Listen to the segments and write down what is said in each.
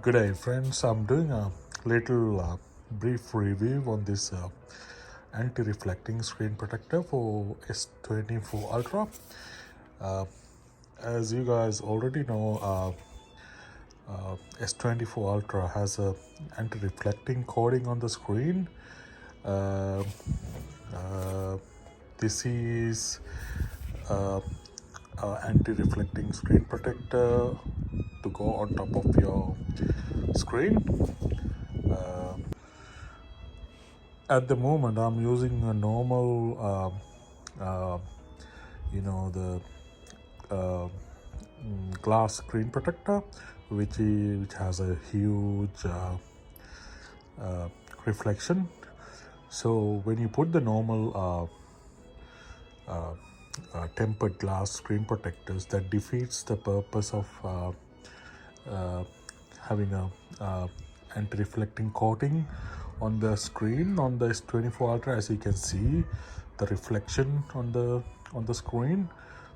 Good day, friends. I'm doing a little brief review on this anti-reflecting screen protector for S24 Ultra. Uh, as you guys already know, S24 Ultra has a anti-reflecting coating on the screen. Uh, uh, this is anti-reflecting screen protector to go on top of your screen. At the moment, I'm using a normal, the glass screen protector, which has a huge reflection. So when you put the normal tempered glass screen protectors, that defeats the purpose of having a anti-reflecting coating on the screen on the S24 Ultra. As you can see, the reflection on the screen.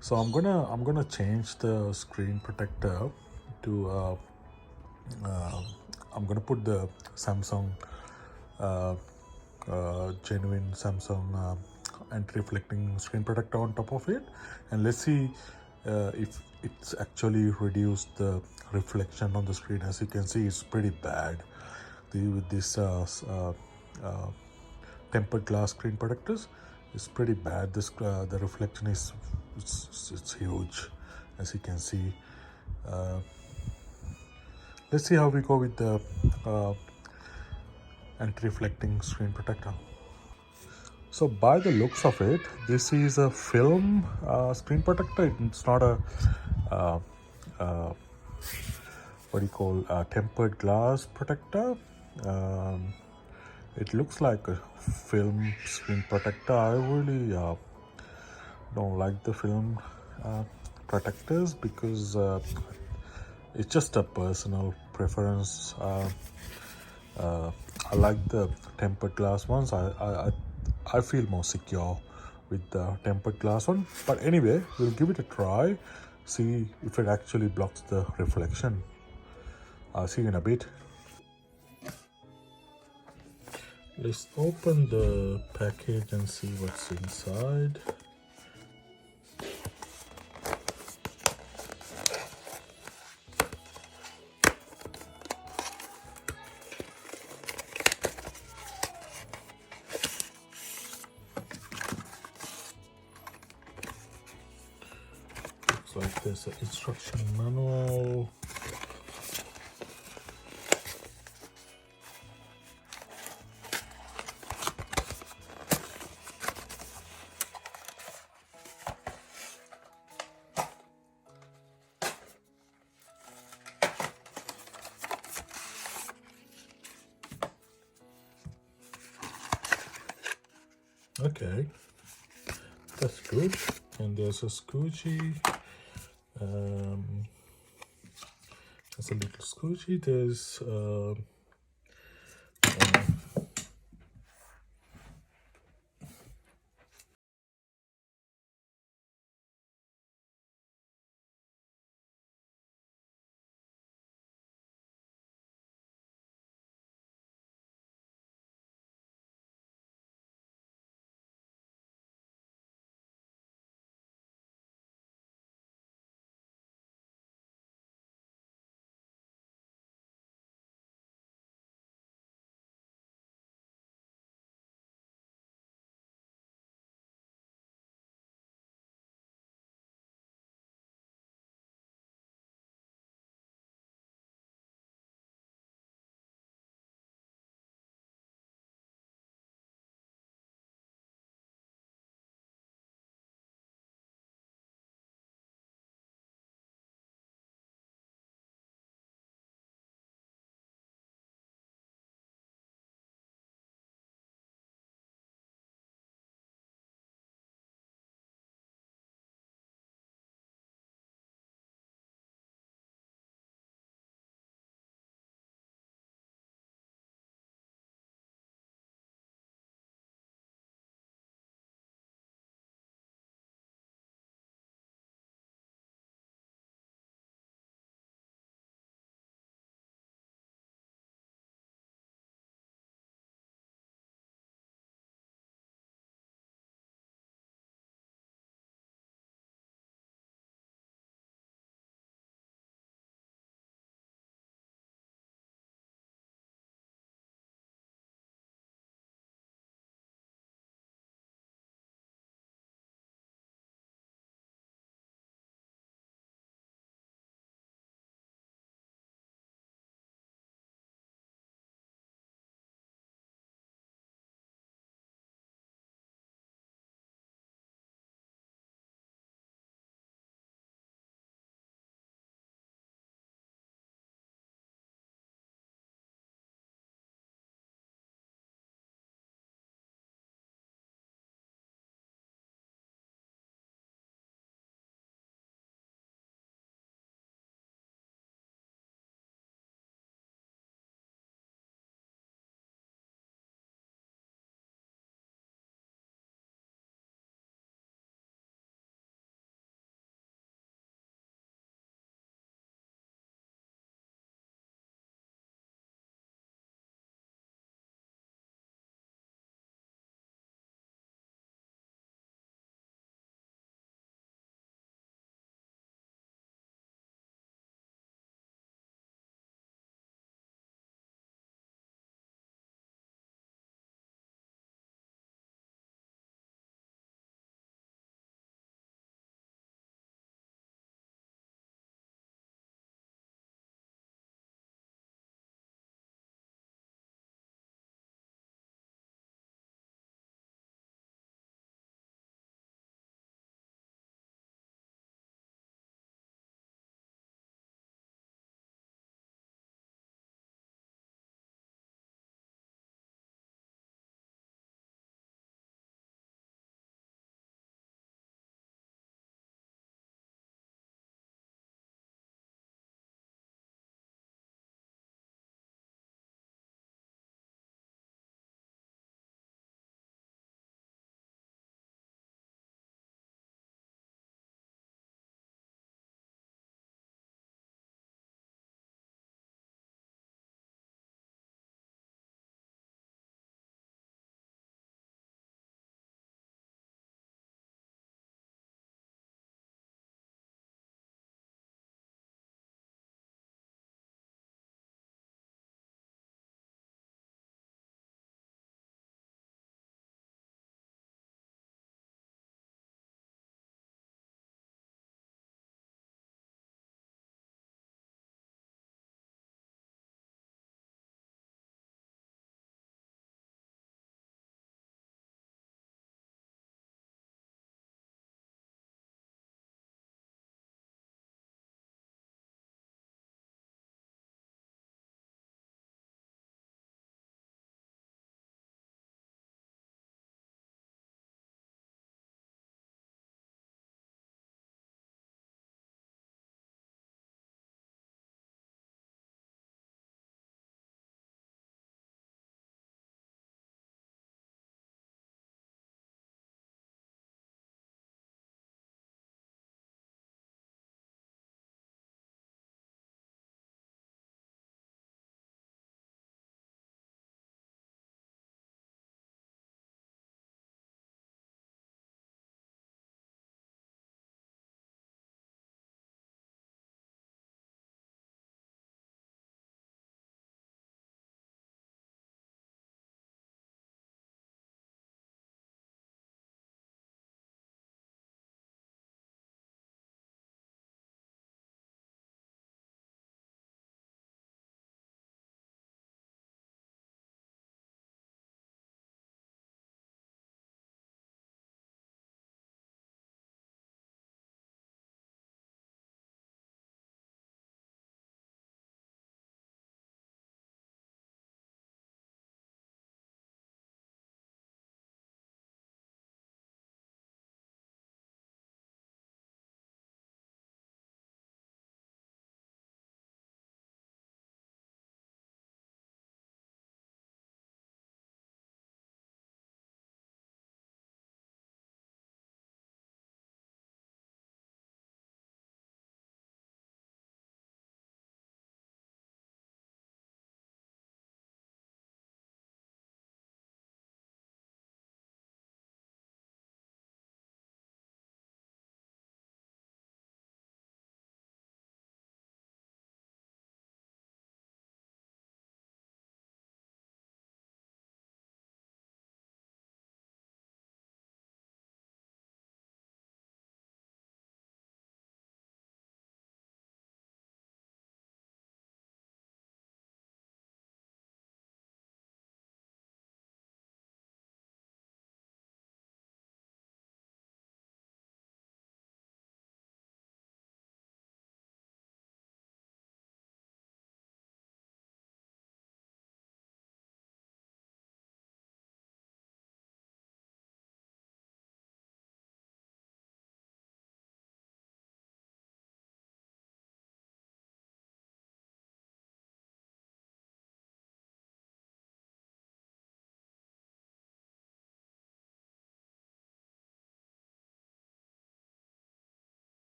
So I'm gonna change the screen protector to I'm gonna put the Samsung genuine Samsung anti-reflecting screen protector on top of it, and let's see if it's actually reduced the reflection on the screen. As you can see, it's pretty bad with this tempered glass screen protectors. It's pretty bad. This the reflection is it's huge, as you can see. Let's see how we go with the anti-reflecting screen protector. So by the looks of it, this is a film screen protector. It's not a what do you call tempered glass protector. It looks like a film screen protector. I really don't like the film protectors because it's just a personal preference. I like the tempered glass ones. I feel more secure with the tempered glass one. But anyway, we'll give it a try, see if it actually blocks the reflection. I'll see you in a bit. Let's open the package and see what's inside. Looks like there's an instruction manual. Okay, that's good. And there's a squeegee. There's a little squeegee. There's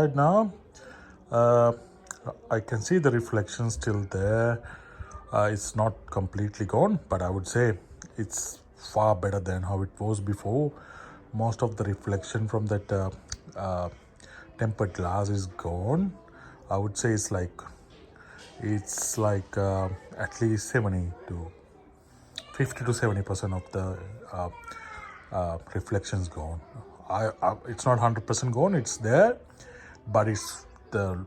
Right now, uh, I can see the reflection still there. It's not completely gone, but I would say it's far better than how it was before. Most of the reflection from that uh, tempered glass is gone. I would say it's like at least 70 to 50 to 70% of the uh, reflections gone. It's not 100% gone. It's there, but it's the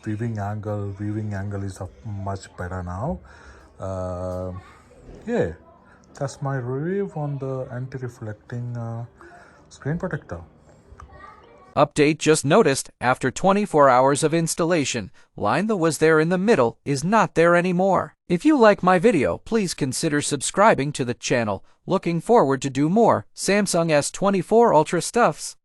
viewing angle is much better now. Uh, yeah, that's my review on the anti-reflecting screen protector. Update just noticed, after 24 hours of installation, line that was there in the middle is not there anymore. If you like my video, please consider subscribing to the channel. Looking forward to do more Samsung S24 Ultra stuffs.